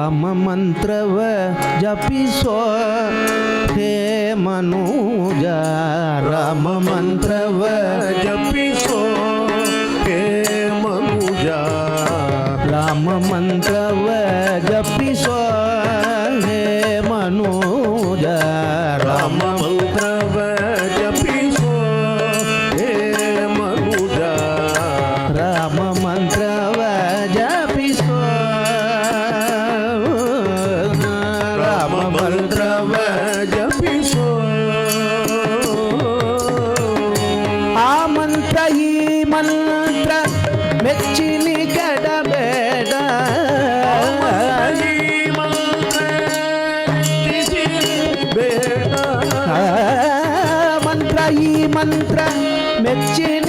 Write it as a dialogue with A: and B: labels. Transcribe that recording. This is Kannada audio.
A: ರಾಮ ಮಂತ್ರವ ಜಪಿಸೋ ಹೇ ಮನುಜ ರಾಮ ಮಂತ್ರವ
B: ಜಪಿಸೋ ಹೇ ಮನುಜ
A: ರಾಮ ಮಂತ್ರವ ಜಪಿಸೋ ಹೇ ಮನುಜ
B: ರಾಮ ಮಂತ್ರವ ಜಪಿಸೋ ಹೇ ಮನುಜ
A: ರಾಮ ಮಂತ್ರವ ಜಪಿಸೋ
B: ರಾಮ ಮಂತ್ರವ ಜಪಿಸೋ
A: ಆ ಮಂತ್ರ ಈ ಮಂತ್ರ ಮೆಚ್ಚಿನಿ ಕೆಡಬೇಡ
B: ಈ ಮಂತ್ರ ಬೇಡ
A: ಮಂತ್ರ ಈ ಮಂತ್ರ ಮೆಚ್ಚಿನಿ